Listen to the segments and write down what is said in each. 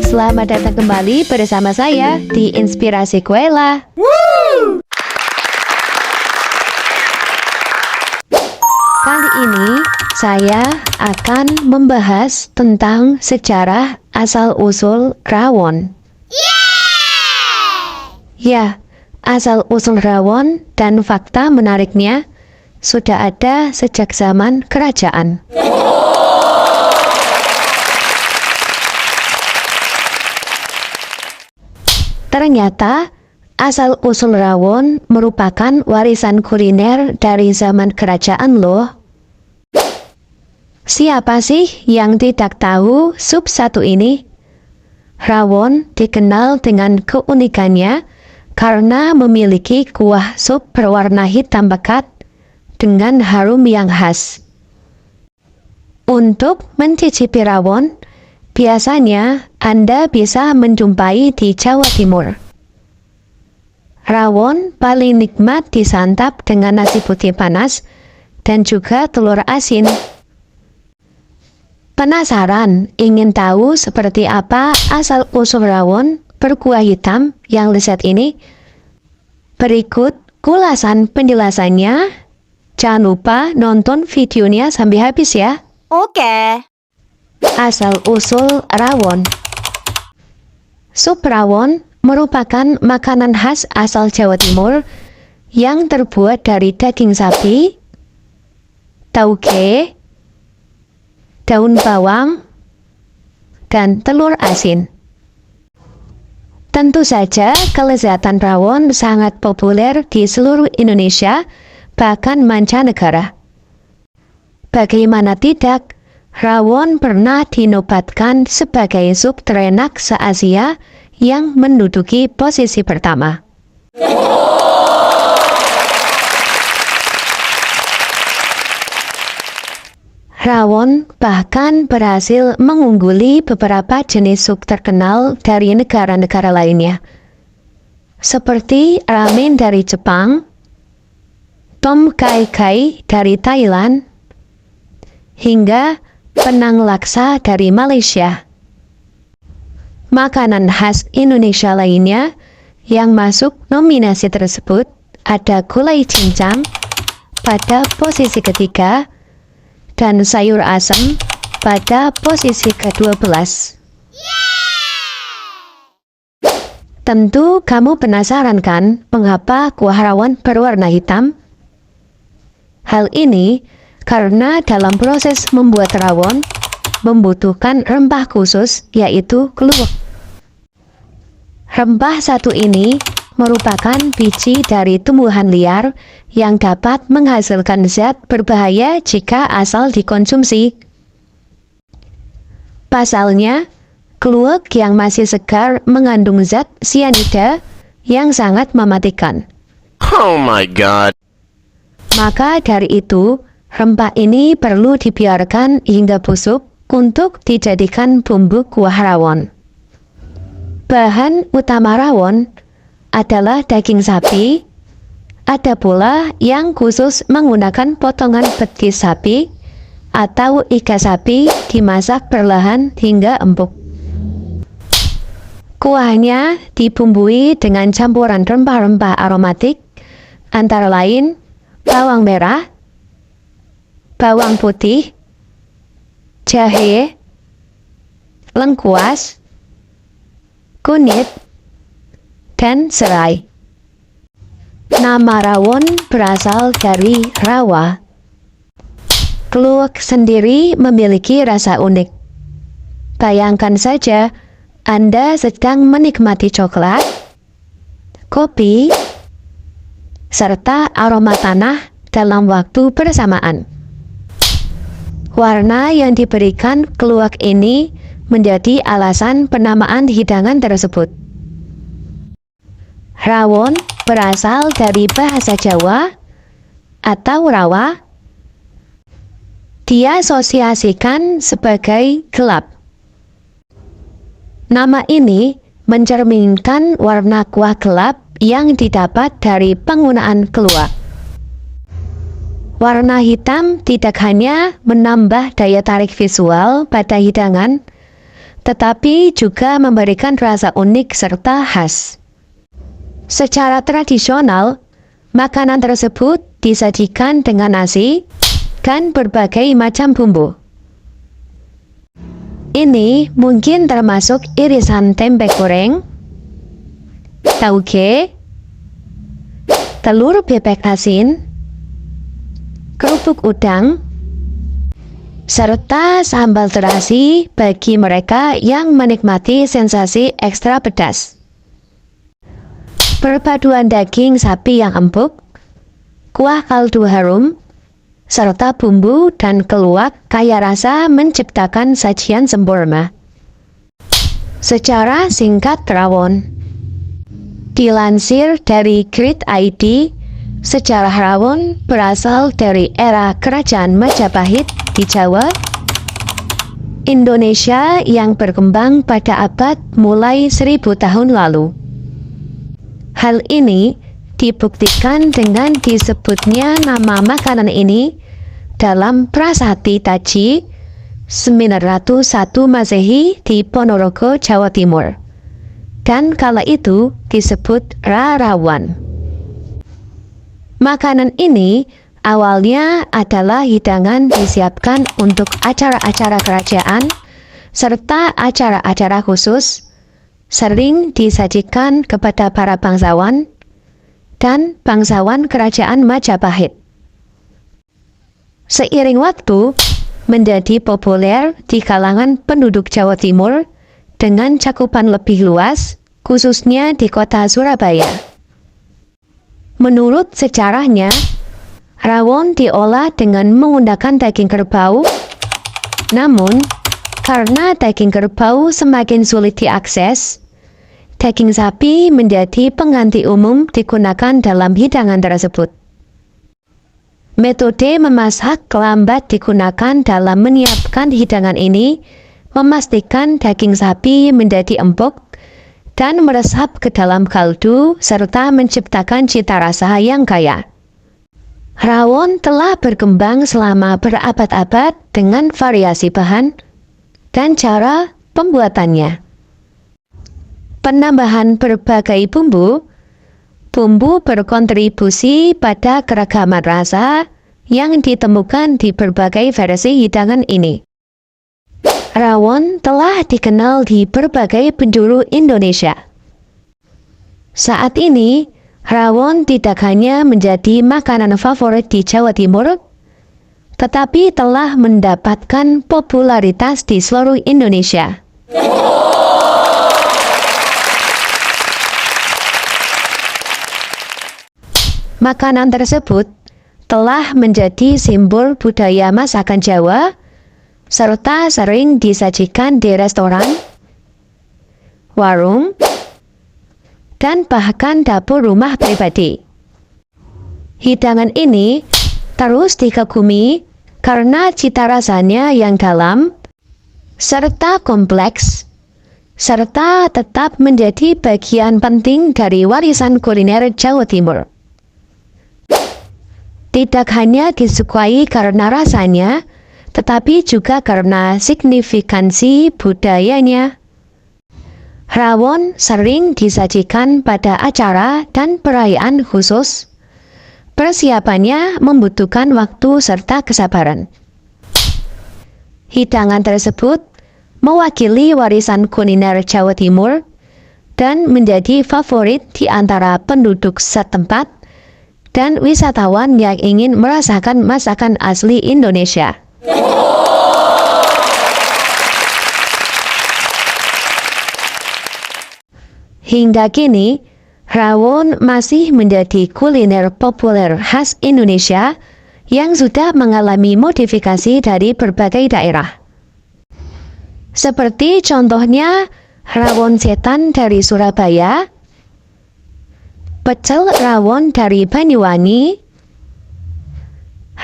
Selamat datang kembali bersama saya di Inspirasi Kuela. Kali ini saya akan membahas tentang sejarah asal-usul rawon. Ya, asal-usul rawon dan fakta menariknya sudah ada sejak zaman kerajaan. Ternyata, asal-usul rawon merupakan warisan kuliner dari zaman kerajaan loh. Siapa sih yang tidak tahu sup satu ini? Rawon dikenal dengan keunikannya karena memiliki kuah sup berwarna hitam pekat dengan harum yang khas. Untuk mencicipi rawon, biasanya Anda bisa menjumpai di Jawa Timur. Rawon paling nikmat disantap dengan nasi putih panas dan juga telur asin. Penasaran ingin tahu seperti apa asal-usul rawon berkuah hitam yang lezat ini? Berikut ulasan penjelasannya. Jangan lupa nonton videonya sampai habis ya. Oke. Asal-usul rawon. Sup rawon merupakan makanan khas asal Jawa Timur yang terbuat dari daging sapi, tauge, daun bawang, dan telur asin. Tentu saja kelezatan rawon sangat populer di seluruh Indonesia, bahkan mancanegara. Bagaimana tidak, rawon pernah dinobatkan sebagai sup terenak se-Asia yang menduduki posisi pertama. Rawon bahkan berhasil mengungguli beberapa jenis sup terkenal dari negara-negara lainnya, seperti ramen dari Jepang, tom kha gai dari Thailand, hingga penang laksa dari Malaysia. Makanan khas Indonesia lainnya yang masuk nominasi tersebut ada gulai cincang pada posisi ketiga dan sayur asem pada posisi ke-12. Tentu kamu penasaran kan mengapa kuah rawon berwarna hitam? Hal ini karena dalam proses membuat rawon membutuhkan rempah khusus, yaitu kluwek. Rempah satu ini merupakan biji dari tumbuhan liar yang dapat menghasilkan zat berbahaya jika asal dikonsumsi. Pasalnya, kluwek yang masih segar mengandung zat sianida yang sangat mematikan. Oh my god. Maka dari itu, rempah ini perlu dibiarkan hingga busuk untuk dijadikan bumbu kuah rawon. Bahan utama rawon adalah daging sapi, ada pula yang khusus menggunakan potongan betis sapi atau iga sapi dimasak perlahan hingga empuk. Kuahnya dibumbui dengan campuran rempah-rempah aromatik antara lain bawang merah, bawang putih, jahe, lengkuas, kunyit, dan serai. Nama rawon berasal dari rawa. Kluwek sendiri memiliki rasa unik. Bayangkan saja, Anda sedang menikmati coklat, kopi, serta aroma tanah dalam waktu bersamaan. Warna yang diberikan kluwek ini menjadi alasan penamaan hidangan tersebut. Rawon berasal dari bahasa Jawa atau rawa, diasosiasikan sebagai gelap. Nama ini mencerminkan warna kuah gelap yang didapat dari penggunaan kluwek. Warna hitam tidak hanya menambah daya tarik visual pada hidangan, tetapi juga memberikan rasa unik serta khas. Secara tradisional, makanan tersebut disajikan dengan nasi dan berbagai macam bumbu. Ini mungkin termasuk irisan tempe goreng, tauge, telur bebek asin, kerupuk udang, serta sambal terasi bagi mereka yang menikmati sensasi ekstra pedas. Perpaduan daging sapi yang empuk, kuah kaldu harum, serta bumbu dan keluak kaya rasa menciptakan sajian sempurna. Secara singkat rawon. Dilansir dari Grid ID, sejarah rawon berasal dari era Kerajaan Majapahit di Jawa, Indonesia yang berkembang pada abad mulai 1000 tahun lalu. Hal ini dibuktikan dengan disebutnya nama makanan ini dalam Prasasti Taji 901 Masehi di Ponorogo, Jawa Timur. Dan kala itu disebut rarawan. Makanan ini awalnya adalah hidangan disiapkan untuk acara-acara kerajaan serta acara-acara khusus, sering disajikan kepada para bangsawan dan bangsawan Kerajaan Majapahit. Seiring waktu, menjadi populer di kalangan penduduk Jawa Timur dengan cakupan lebih luas, khususnya di kota Surabaya. Menurut sejarahnya, rawon diolah dengan menggunakan daging kerbau, namun karena daging kerbau semakin sulit diakses, daging sapi menjadi pengganti umum digunakan dalam hidangan tersebut. Metode memasak lambat digunakan dalam menyiapkan hidangan ini, memastikan daging sapi menjadi empuk dan meresap ke dalam kaldu serta menciptakan cita rasa yang kaya. Rawon telah berkembang selama berabad-abad dengan variasi bahan dan cara pembuatannya. Penambahan berbagai bumbu berkontribusi pada keragaman rasa yang ditemukan di berbagai versi hidangan ini. Rawon telah dikenal di berbagai penjuru Indonesia. Saat ini, rawon tidak hanya menjadi makanan favorit di Jawa Timur, tetapi telah mendapatkan popularitas di seluruh Indonesia. Makanan tersebut telah menjadi simbol budaya masakan Jawa, serta sering disajikan di restoran, warung, dan bahkan dapur rumah pribadi. Hidangan ini terus dikagumi karena cita rasanya yang dalam, serta kompleks, serta tetap menjadi bagian penting dari warisan kuliner Jawa Timur. Tidak hanya disukai karena rasanya, tetapi juga karena signifikansi budayanya. Rawon sering disajikan pada acara dan perayaan khusus. Persiapannya membutuhkan waktu serta kesabaran. Hidangan tersebut mewakili warisan kuliner Jawa Timur dan menjadi favorit di antara penduduk setempat dan wisatawan yang ingin merasakan masakan asli Indonesia. Hingga kini, rawon masih menjadi kuliner populer khas Indonesia yang sudah mengalami modifikasi dari berbagai daerah. Seperti contohnya rawon setan dari Surabaya, pecel rawon dari Banyuwangi,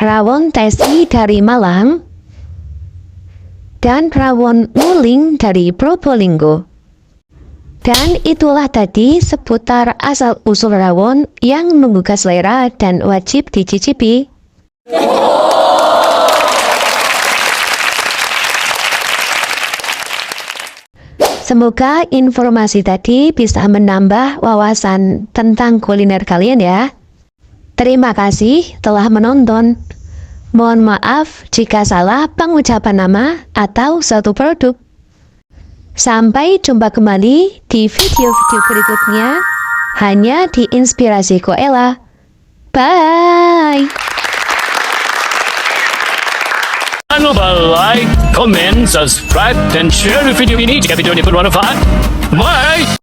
rawon tesi dari Malang, dan rawon nguling dari Probolinggo. Dan itulah tadi seputar asal-usul rawon yang menggugah selera dan wajib dicicipi. Semoga informasi tadi bisa menambah wawasan tentang kuliner kalian ya. Terima kasih telah menonton. Mohon maaf jika salah pengucapan nama atau suatu produk. Sampai jumpa kembali di video-video berikutnya hanya di Inspirasi Koela. Bye! Jangan lupa like, comment, subscribe, dan share video ini jika video ini bermanfaat. Bye!